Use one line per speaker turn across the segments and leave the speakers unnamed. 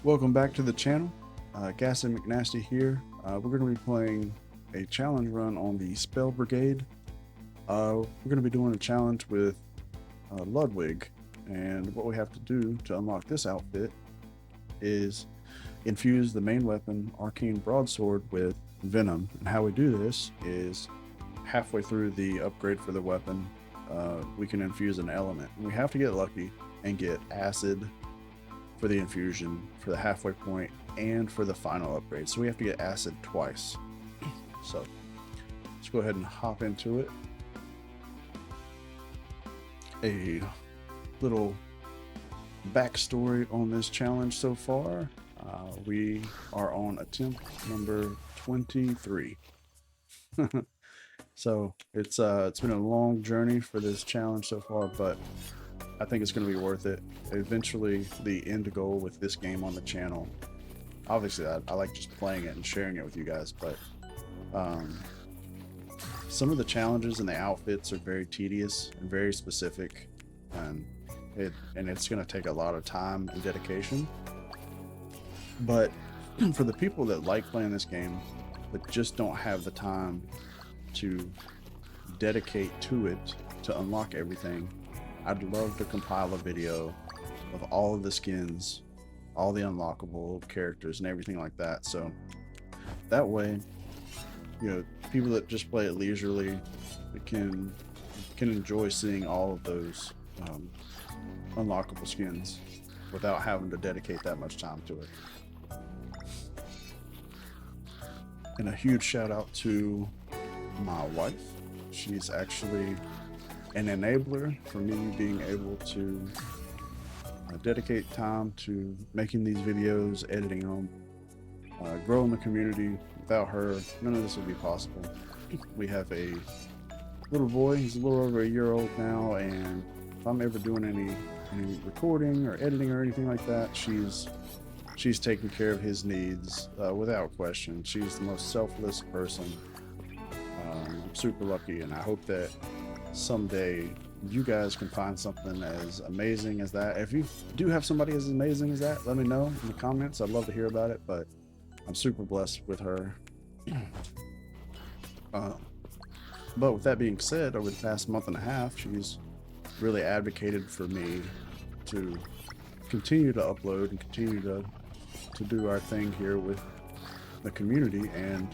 Welcome back to the channel. Gas and McNasty here. We're going to be playing a challenge run on the Spell Brigade. We're going to be doing a challenge with Ludwig, and what we have to do to unlock this outfit is infuse the main weapon Arcane Broadsword with Venom. And how we do this is halfway through the upgrade for the weapon, we can infuse an element. We have to get lucky and get acid for the infusion, for the halfway point, and for the final upgrade. So we have to get acid twice. So let's go ahead and hop into it. A little backstory on this challenge so far. We are on attempt number 23. So it's been a long journey for this challenge so far, but I think it's going to be worth it. Eventually, the end goal with this game on the channel, obviously I like just playing it and sharing it with you guys, but some of the challenges and the outfits are very tedious and very specific, and it's going to take a lot of time and dedication. But for the people that like playing this game but just don't have the time to dedicate to it to unlock everything, I'd love to compile a video of all of the skins, all the unlockable characters and everything like that. So that way, you know, people that just play it leisurely can enjoy seeing all of those unlockable skins without having to dedicate that much time to it. And a huge shout out to my wife. She's actually an enabler for me being able to dedicate time to making these videos, editing them, growing the community. Without her, none of this would be possible. We have a little boy. He's a little over a year old now, and if I'm ever doing any recording or editing or anything like that, she's taking care of his needs without question. She's the most selfless person. I'm super lucky, and I hope that someday you guys can find something as amazing as that. If you do have somebody as amazing as that, let me know in the comments. I'd love to hear about it, but I'm super blessed with her. But with that being said, over the past month and a half, she's really advocated for me to continue to upload and continue to do our thing here with the community, and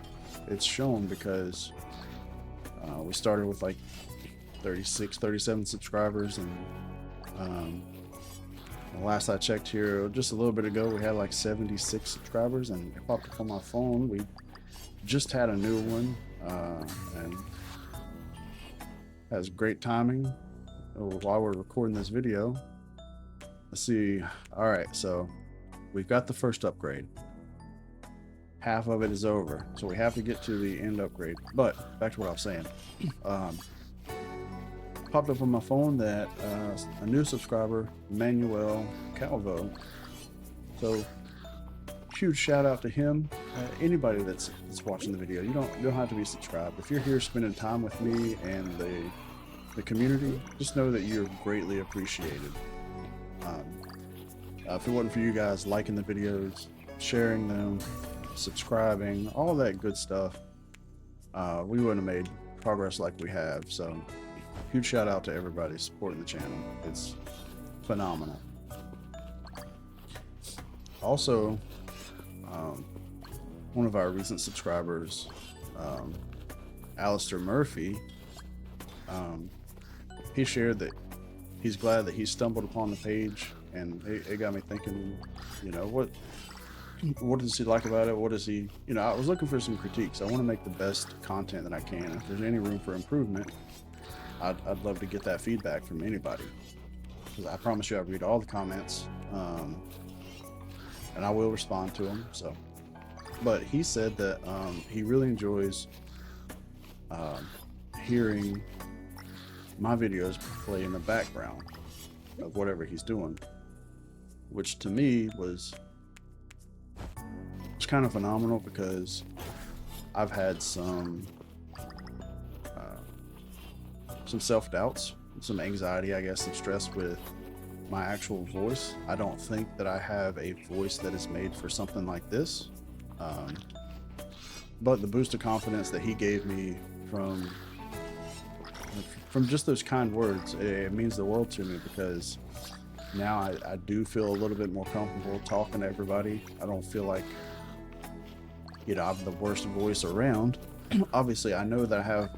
it's shown because we started with like 37 subscribers, and last I checked here just a little bit ago, we had like 76 subscribers, and it popped up on my phone. We just had a new one, and has great timing while we're recording this video. Let's see. All right, so we've got the first upgrade. Half of it is over, so we have to get to the end upgrade. But back to what I was saying. Popped up on my phone that a new subscriber, Manuel Calvo. So huge shout out to him. Anybody that's watching the video, you don't have to be subscribed. If you're here spending time with me and the community, just know that you're greatly appreciated. If it wasn't for you guys liking the videos, sharing them, subscribing, all that good stuff, we wouldn't have made progress like we have. So huge shout out to everybody supporting the channel. It's phenomenal. Also, one of our recent subscribers, Alistair Murphy, he shared that he's glad that he stumbled upon the page, and it got me thinking, you know, what does he like about it? What does he, you know, I was looking for some critiques. I want to make the best content that I can. If there's any room for improvement, I'd love to get that feedback from anybody, because I promise you I read all the comments, and I will respond to them. So, but he said that he really enjoys hearing my videos play in the background of whatever he's doing, which to me was kind of phenomenal, because I've had some self-doubts, some anxiety, I guess, some stress with my actual voice. I don't think that I have a voice that is made for something like this. But the boost of confidence that he gave me from just those kind words, it means the world to me, because now I do feel a little bit more comfortable talking to everybody. I don't feel like, you know, I'm the worst voice around. Obviously, I know that I have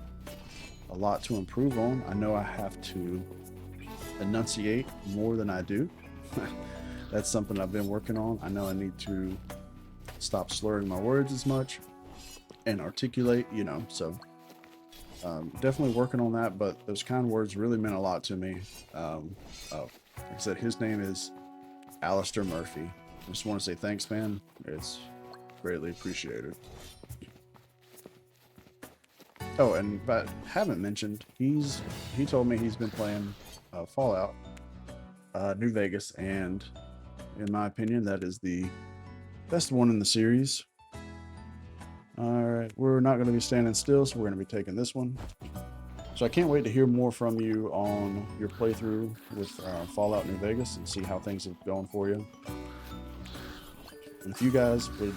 a lot to improve on. I know I have to enunciate more than I do. That's something I've been working on. I know I need to stop slurring my words as much and articulate, you know, so definitely working on that. But those kind words really meant a lot to me. Like I said, his name is Alistair Murphy. I just want to say thanks, man. It's greatly appreciated. Oh, and but haven't mentioned, he told me he's been playing Fallout New Vegas, and in my opinion, that is the best one in the series. All right, we're not going to be standing still, so we're going to be taking this one. So I can't wait to hear more from you on your playthrough with Fallout New Vegas and see how things have gone for you. And if you guys would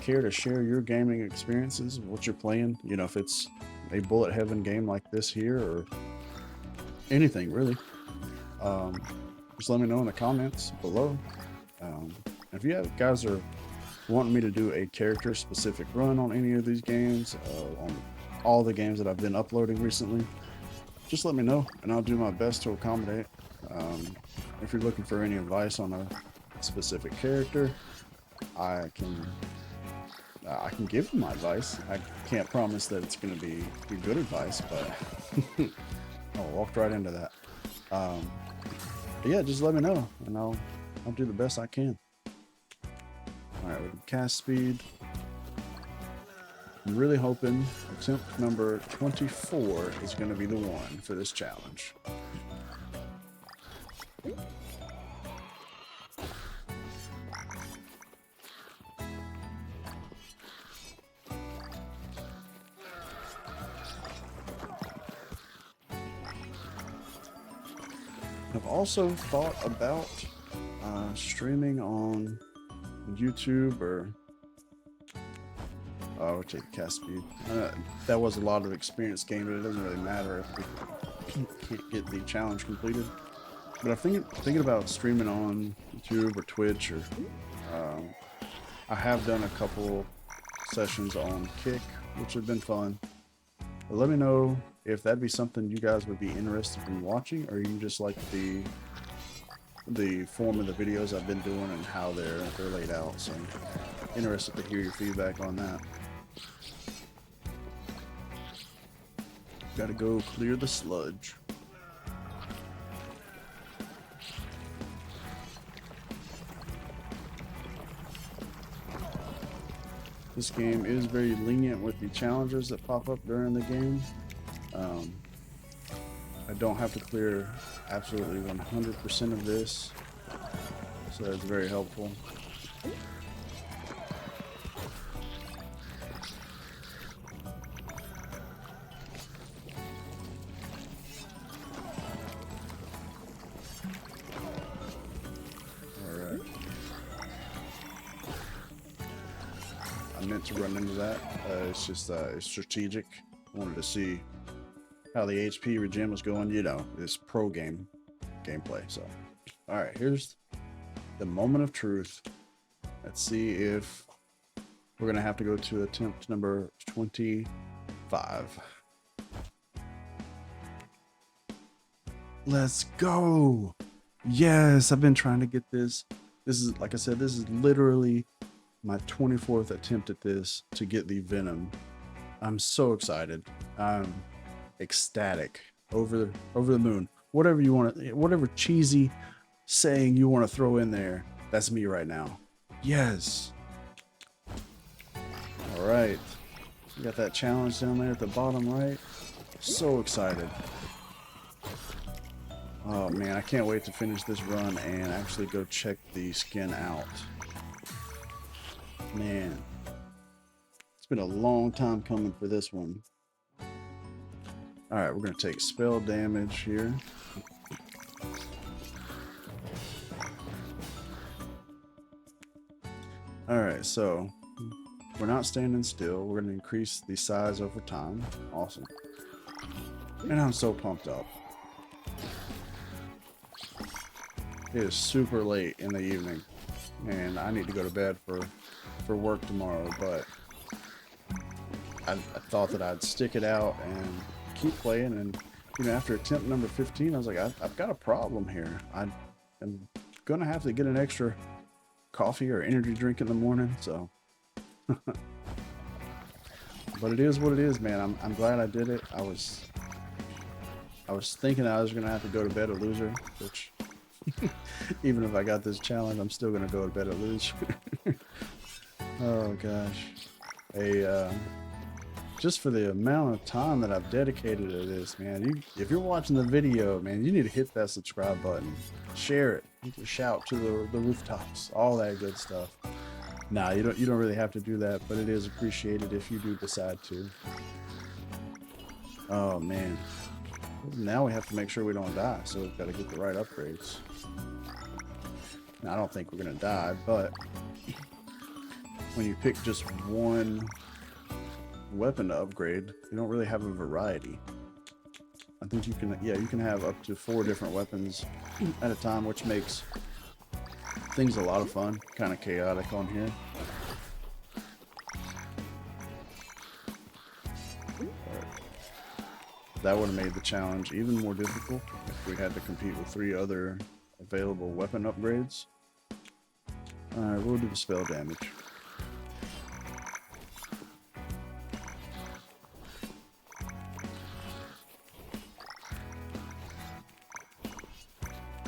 care to share your gaming experiences, what you're playing, you know, if it's a bullet heaven game like this here or anything really, just let me know in the comments below. If you guys are wanting me to do a character specific run on any of these games, on all the games that I've been uploading recently, just let me know and I'll do my best to accommodate. If you're looking for any advice on a specific character, I can give you my advice. I can't promise that it's going to be good advice, but I walked right into that. But yeah, just let me know and I'll do the best I can. All right, with cast speed, I'm really hoping attempt number 24 is going to be the one for this challenge. I've also thought about streaming on YouTube or we'll take cast speed. That was a lot of experience game, but it doesn't really matter if we can't get the challenge completed. But I'm thinking about streaming on YouTube or Twitch, or I have done a couple sessions on Kick, which have been fun. But let me know if that'd be something you guys would be interested in watching, or you just like the form of the videos I've been doing and how they're laid out. So I'm interested to hear your feedback on that. Gotta go clear the sludge. This game is very lenient with the challenges that pop up during the game. I don't have to clear absolutely 100% of this, so that's very helpful. Alright. I meant to run into that. It's just it's strategic. I wanted to see how the HP regen was going, you know, this pro gameplay. So, all right, here's the moment of truth. Let's see if we're gonna have to go to attempt number 25. Let's go. Yes, I've been trying to get this. This is, like I said, this is literally my 24th attempt at this to get the Venom. I'm so excited. I'm ecstatic, over the moon, whatever you want to, whatever cheesy saying you want to throw in there, that's me right now. Yes. All right, you got that challenge down there at the bottom right. So excited. Oh man, I can't wait to finish this run and actually go check the skin out. Man, it's been a long time coming for this one. All right, we're gonna take spell damage here. All right, so we're not standing still. We're going to increase the size over time. Awesome. And I'm so pumped up. It is super late in the evening, and I need to go to bed for work tomorrow, but I thought that I'd stick it out and keep playing. And you know, after attempt number 15, I was like, I've got a problem here. I'm gonna have to get an extra coffee or energy drink in the morning. So, but it is what it is, man. I'm glad I did it. I was thinking I was gonna have to go to bed a loser, which even if I got this challenge, I'm still gonna go to bed a loser. Oh gosh, just for the amount of time that I've dedicated to this, man. If you're watching the video, man, you need to hit that subscribe button, share it, you can shout to the rooftops, all that good stuff. Nah, you don't really have to do that, but it is appreciated if you do decide to. Oh man, now we have to make sure we don't die, so we've got to get the right upgrades. Now, I don't think we're gonna die, but when you pick just one weapon to upgrade, you don't really have a variety. I think you can, yeah, you can have up to 4 different weapons at a time, which makes things a lot of fun, kind of chaotic on here. That would have made the challenge even more difficult if we had to compete with 3 other available weapon upgrades. Alright, we'll do the spell damage.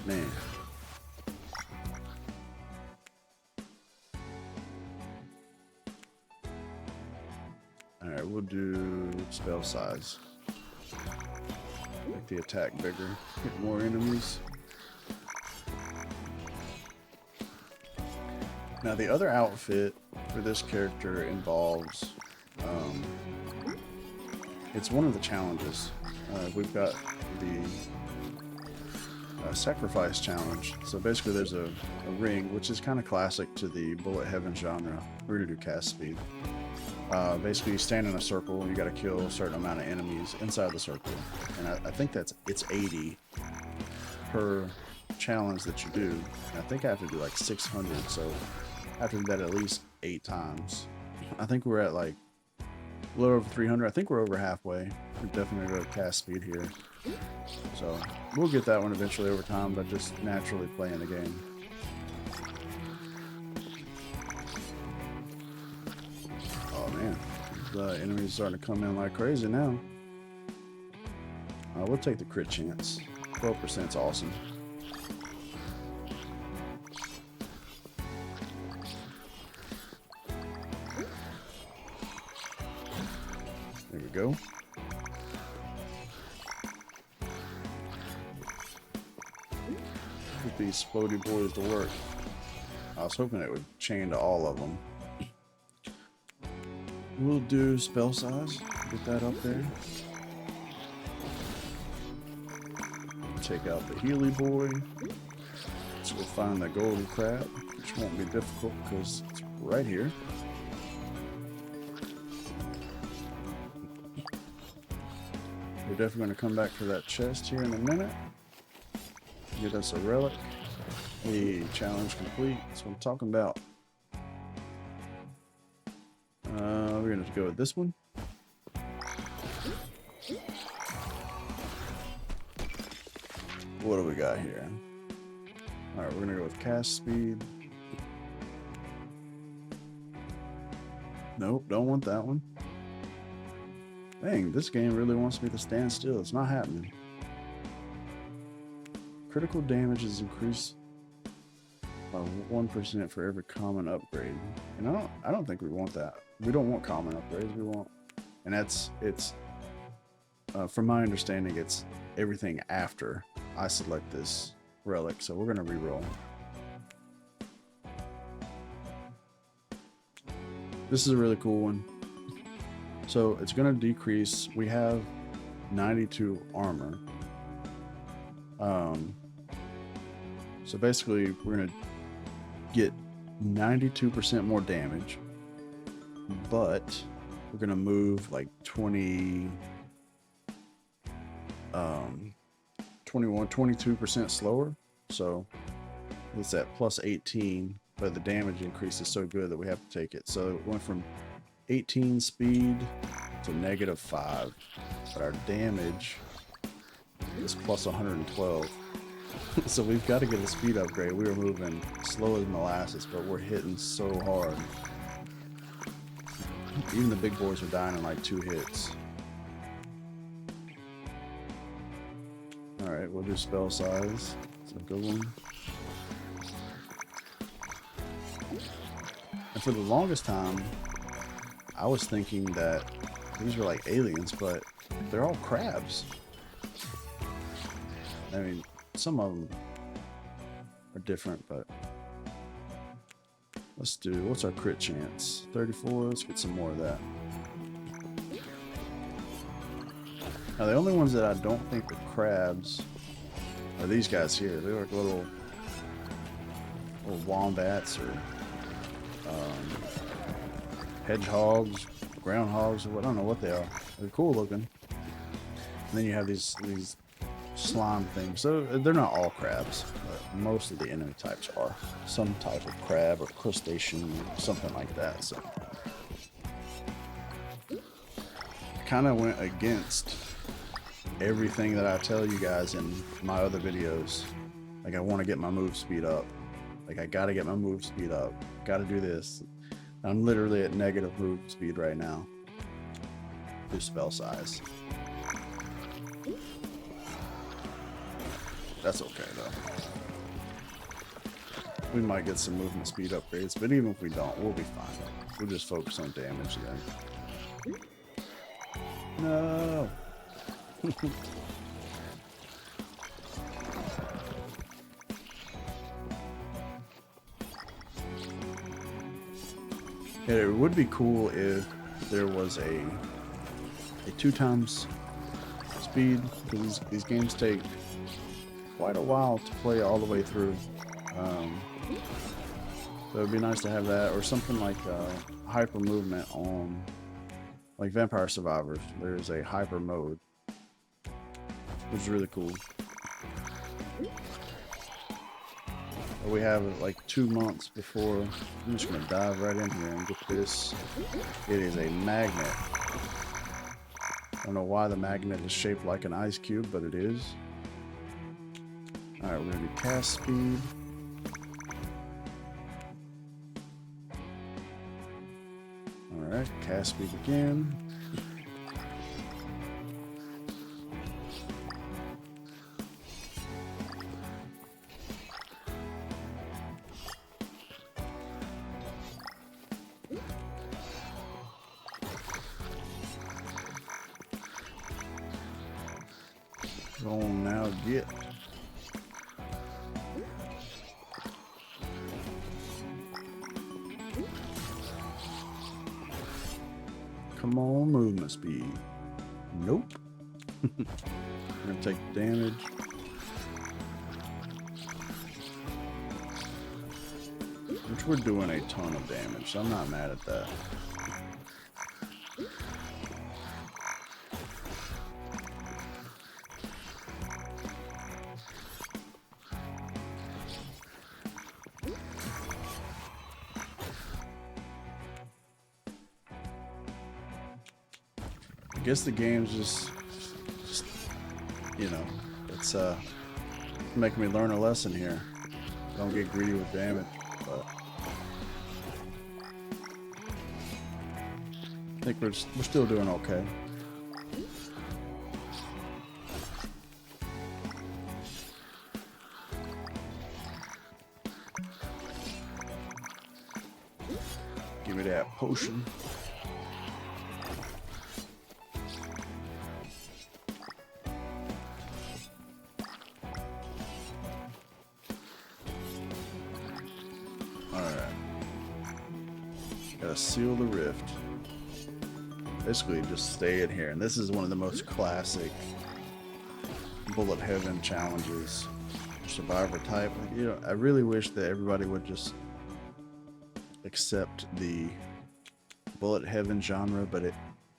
Man. Alright, we'll do spell size. Make the attack bigger, hit more enemies. Now the other outfit for this character involves, it's one of the challenges. We've got the sacrifice challenge. So basically there's a ring, which is kind of classic to the bullet heaven genre. We're gonna do cast speed. Basically you stand in a circle and you gotta kill a certain amount of enemies inside the circle. And I think it's 80 per challenge that you do. And I think I have to do like 600, so I have to do that at least 8 times. I think we're at like a little over 300. I think we're over halfway. We're definitely gonna go to cast speed here. So we'll get that one eventually over time, but just naturally playing the game. Oh man, the enemies starting to come in like crazy now. We'll take the crit chance. 12% is awesome. There we go. Put these floaty boys to work. I was hoping it would chain to all of them. We'll do spell size. Get that up there. Take out the Healy boy. Let's go find the golden crab, which won't be difficult because it's right here. We're definitely going to come back to that chest here in a minute. Get us a relic. Hey, challenge complete. That's what I'm talking about. We're going to go with this one. What do we got here? Alright, we're going to go with cast speed. Nope, don't want that one. Dang, this game really wants me to stand still. It's not happening. Critical damage is increased by 1% for every common upgrade. And I don't think we want that. We don't want common upgrades. We want, and it's from my understanding, it's everything after I select this relic. So we're gonna reroll. This is a really cool one. So it's gonna decrease. We have 92 armor. So basically we're gonna get 92% more damage, but we're gonna move like 22% slower. So it's at plus 18, but the damage increase is so good that we have to take it. So it went from 18 speed to -5, but our damage is plus 112. So we've got to get a speed upgrade. We were moving slow as molasses, but we're hitting so hard. Even the big boys are dying in like 2 hits. Alright, we'll do spell size. It's a good one. And for the longest time, I was thinking that these were like aliens, but they're all crabs. I mean, some of them are different, but let's do, what's our crit chance? 34, let's get some more of that. Now the only ones that I don't think are crabs are these guys here. They're like little wombats or hedgehogs, groundhogs, or what, I don't know what they are. They're cool looking. And then you have these slime things. So they're not all crabs, but most of the enemy types are some type of crab or crustacean, something like that. So kind of went against everything that I tell you guys in my other videos. Like, I want to get my move speed up. Like, I gotta get my move speed up. Gotta do this. I'm literally at negative move speed right now. Do spell size. That's okay though. We might get some movement speed upgrades, but even if we don't, we'll be fine. We'll just focus on damage then. No. It would be cool if there was a 2 times speed, because these games take quite a while to play all the way through. So it'd be nice to have that, or something like hyper movement on, like Vampire Survivors. There's a hyper mode, which is really cool. But we have like 2 months before. I'm just gonna dive right in here and get this. It is a magnet. I don't know why the magnet is shaped like an ice cube, but it is. Alright, we're gonna do cast speed. Alright, cast speed again. Go on now, get. Come on, movement speed. Nope. We're gonna take damage. Which we're doing a ton of damage, so I'm not mad at that. I guess the game's just you know, it's making me learn a lesson here. Don't get greedy with damage, but I think we're still doing okay. Give me that potion. Seal the rift. Basically just stay in here, and this is one of the most classic bullet heaven challenges, survivor type. You know, I really wish that everybody would just accept the bullet heaven genre, but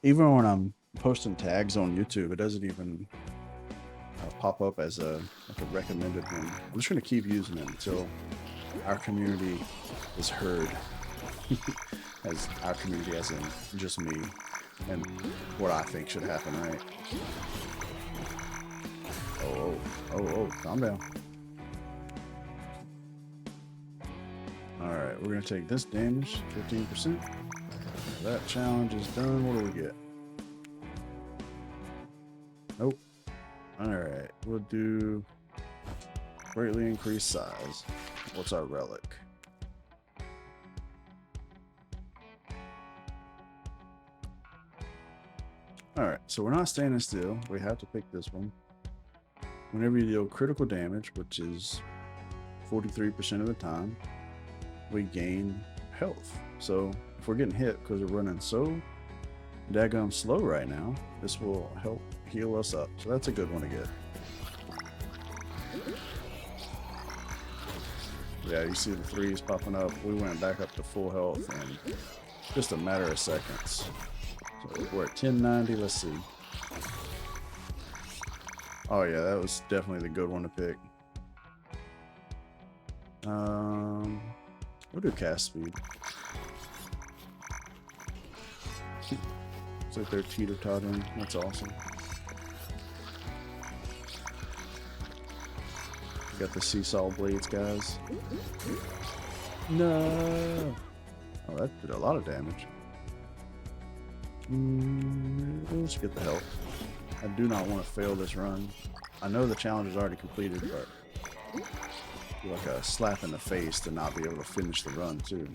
even when I'm posting tags on YouTube, it doesn't even pop up as a recommended one. I'm just going to keep using it until our community is heard. As our community, as in just me and what I think should happen, right? Oh, calm down. Alright, we're going to take this damage, 15%. That challenge is done. What do we get? Nope. Alright, we'll do greatly increased size. What's our relic? Alright, so we're not standing still. We have to pick this one. Whenever you deal critical damage, which is 43% of the time, we gain health. So if we're getting hit because we're running so daggum slow right now, this will help heal us up. So that's a good one to get. Yeah, you see the threes popping up. We went back up to full health in just a matter of seconds. So we're at 1090. Let's see. Oh yeah, that was definitely the good one to pick. We'll do cast speed. It's like they're teeter-tottering. That's awesome. Got the seesaw blades, guys. No. Oh, that did a lot of damage. Let's get the help. I do not want to fail this run. I know the challenge is already completed, but like a slap in the face to not be able to finish the run too.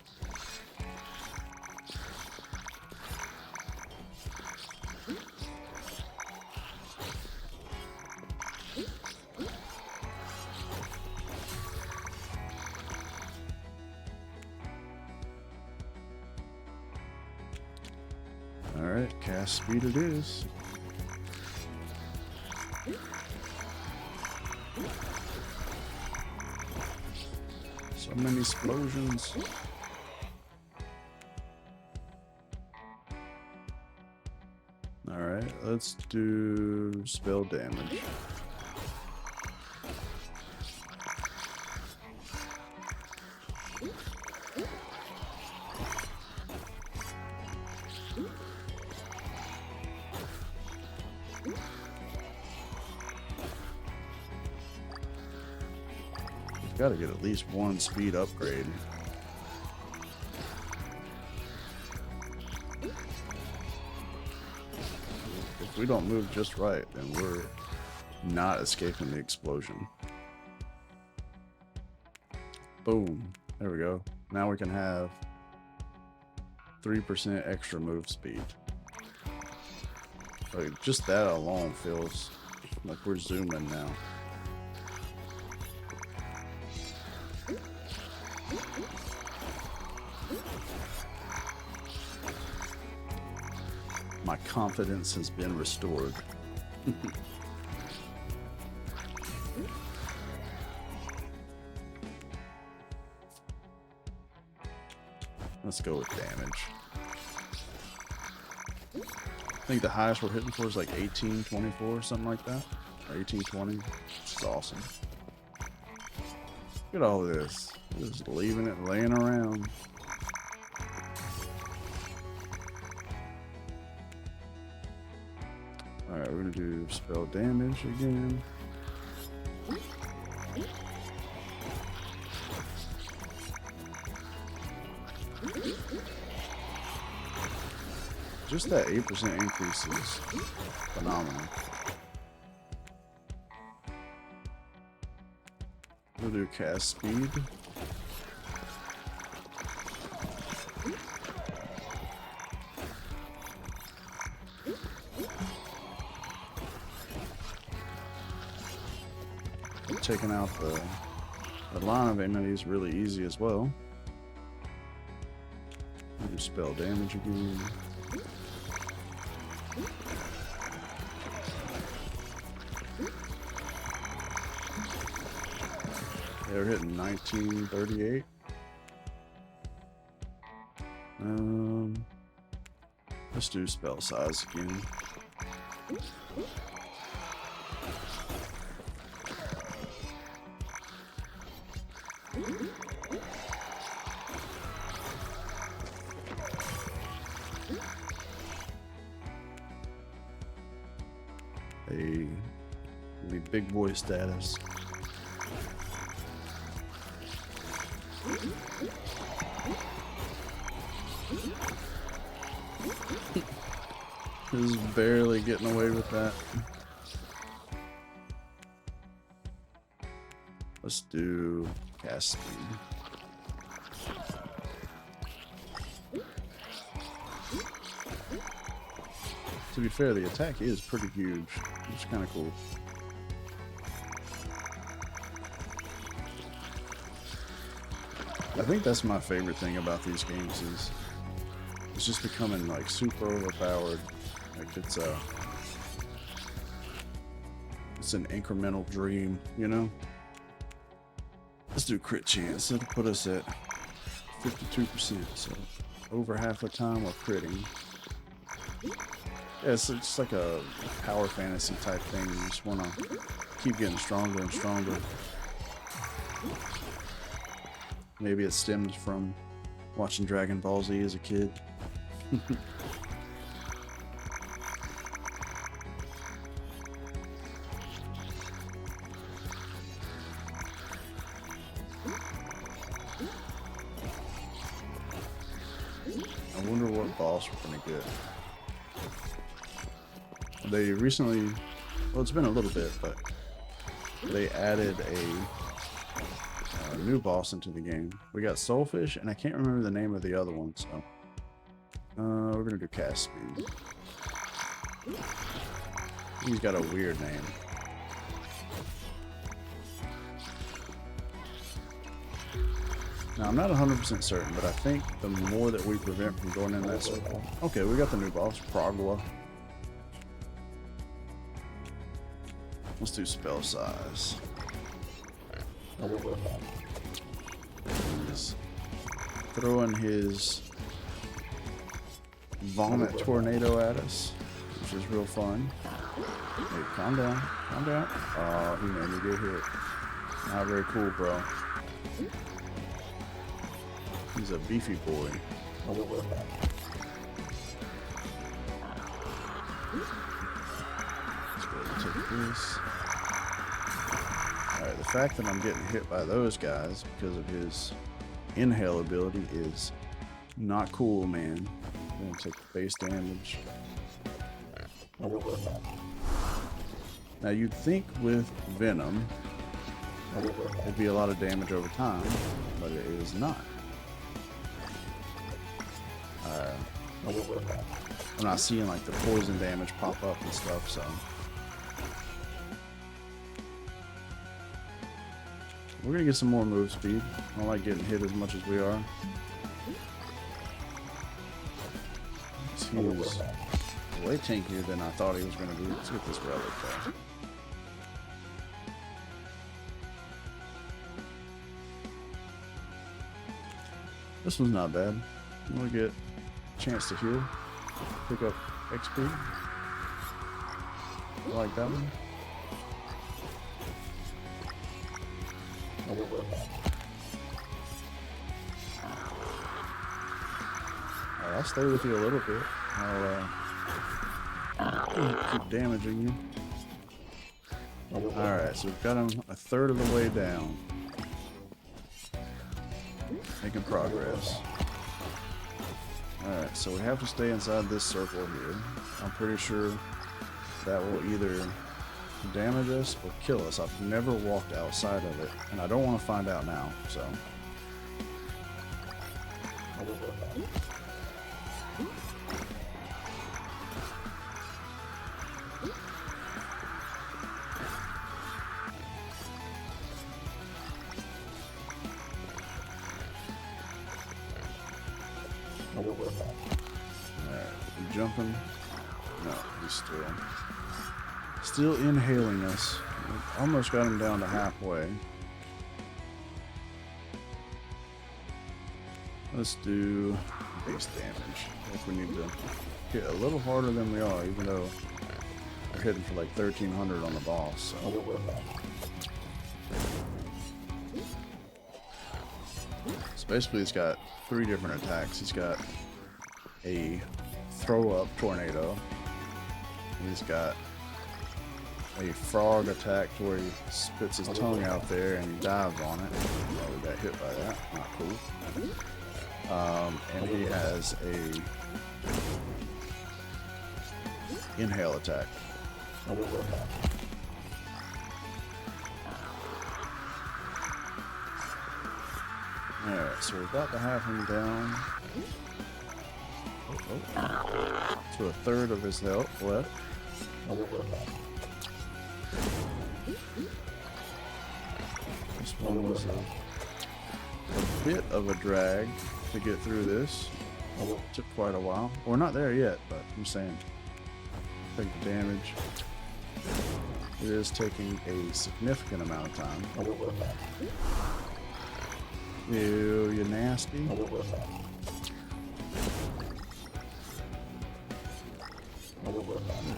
All right, cast speed it is. So many explosions. All right, let's do spell damage. Got to get at least one speed upgrade. If we don't move just right, then we're not escaping the explosion. Boom. There we go. Now we can have 3% extra move speed. Like, just that alone feels like we're zooming now. My confidence has been restored. Let's go with damage. I think the highest we're hitting for is like 1824, something like that. Or 1820, which is awesome. Look at all this. Just leaving it laying around. Alright, we're gonna do spell damage again. Just that 8% increase is phenomenal. We'll do cast speed. Taking out the line of enemies really easy as well. Do spell damage again. They're hitting 1938. Let's do spell size again. The big boy status. He's barely getting away with that. Let's do cast speed. To be fair, the attack is pretty huge. It's kind of cool. I think that's my favorite thing about these games is it's just becoming like super overpowered. Like it's an incremental dream, you know? Let's do crit chance. It'll put us at 52%, so over half the time we're critting. Yeah, it's just like a power fantasy type thing. You just want to keep getting stronger and stronger. Maybe it stems from watching Dragon Ball Z as a kid. I wonder what boss we're gonna get. They recently, well, it's been a little bit, but they added a new boss into the game. We got Soulfish, and I can't remember the name of the other one, so we're gonna do cast speed. He's got a weird name. Now, I'm not 100% certain, but I think the more that we prevent from going in that circle... Okay, we got the new boss, Krag'Wa. Let's do spell size. He's throwing his vomit tornado at us, which is real fun. Hey, calm down, calm down. Oh, he made me get hit. Not very cool, bro. He's a beefy boy. Let's go ahead and take this. Alright, the fact that I'm getting hit by those guys because of his inhale ability is not cool, man. I'm gonna take base damage. Now you'd think with Venom it'd be a lot of damage over time, but it is not. I'm not seeing like the poison damage pop up and stuff, so we're gonna get some more move speed. I don't like getting hit as much as we are. He was way tankier than I thought he was gonna be. Let's get this relic though. This one's not bad. I'm gonna get a chance to heal, pick up XP. I like that one. Alright, I'll stay with you a little bit. I'll keep damaging you. Alright, so we've got him a third of the way down. Making progress. Alright, so we have to stay inside this circle here. I'm pretty sure that will either damage us or kill us. I've never walked outside of it, and I don't want to find out now, so. Alright, we jumping? No, he's still inhaling us. We almost got him down to halfway. Let's do base damage. I think we need to hit a little harder than we are, even though we're hitting for like 1300 on the boss. So basically he's got 3 different attacks. He's got a throw up tornado. He's got a frog attack where he spits his tongue out there and he dives on it. Oh, we got hit by that. Not cool. And he has a inhale attack. Alright, so we're about to have him down to a third of his health left. This one was a bit of a drag to get through this. Took quite a while. We're not there yet, but I'm saying take the damage. It is taking a significant amount of time. Ew, you nasty.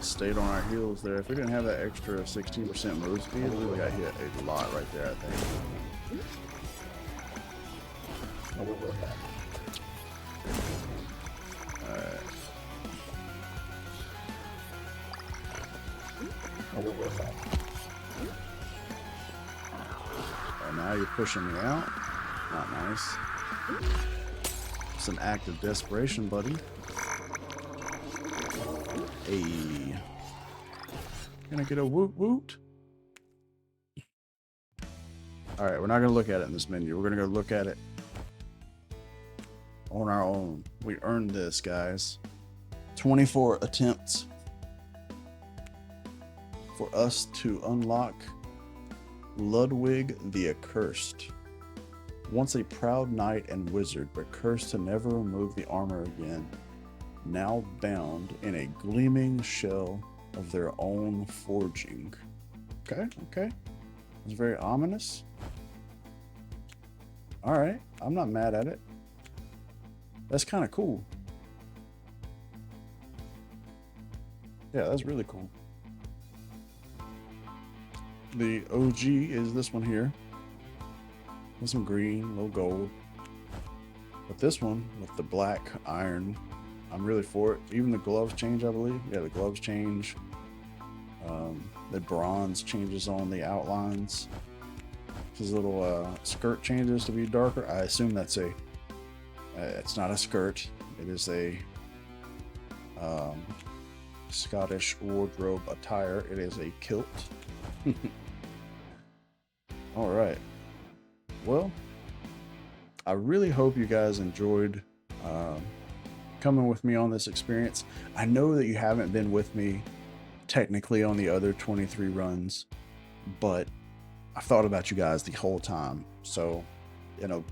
Stayed on our heels there. If we didn't have that extra 16% move speed, we would have got hit a lot right there, I think. Alright. And now you're pushing me out. Not nice. It's an act of desperation, buddy. Hey. Can I get a woot woot? Alright, we're not going to look at it in this menu. We're going to go look at it on our own. We earned this, guys. 24 attempts for us to unlock Ludwig the Accursed. Once a proud knight and wizard, but cursed to never remove the armor again, now bound in a gleaming shell of their own forging. Okay, okay. It's very ominous. Alright, I'm not mad at it. That's kind of cool. Yeah, that's really cool. The OG is this one here. With some green, a little gold. But this one, with the black iron, I'm really for it. Even the gloves change, I believe. Yeah, the gloves change. The bronze changes on the outlines. His little skirt changes to be darker. I assume that's a... it's not a skirt. It is a Scottish wardrobe attire. It is a kilt. Alright. Well, I really hope you guys enjoyed coming with me on this experience. I know that you haven't been with me technically on the other 23 runs, but I thought about you guys the whole time. So, in a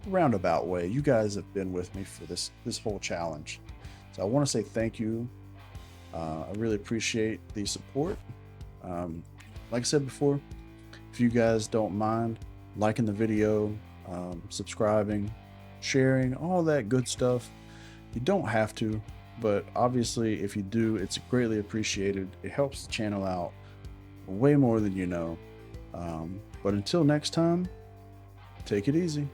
roundabout way, you guys have been with me for this whole challenge. So I want to say thank you. I really appreciate the support. Like I said before, if you guys don't mind liking the video, subscribing, sharing, all that good stuff. You don't have to, but obviously if you do, it's greatly appreciated. It helps the channel out way more than you know. But until next time, take it easy.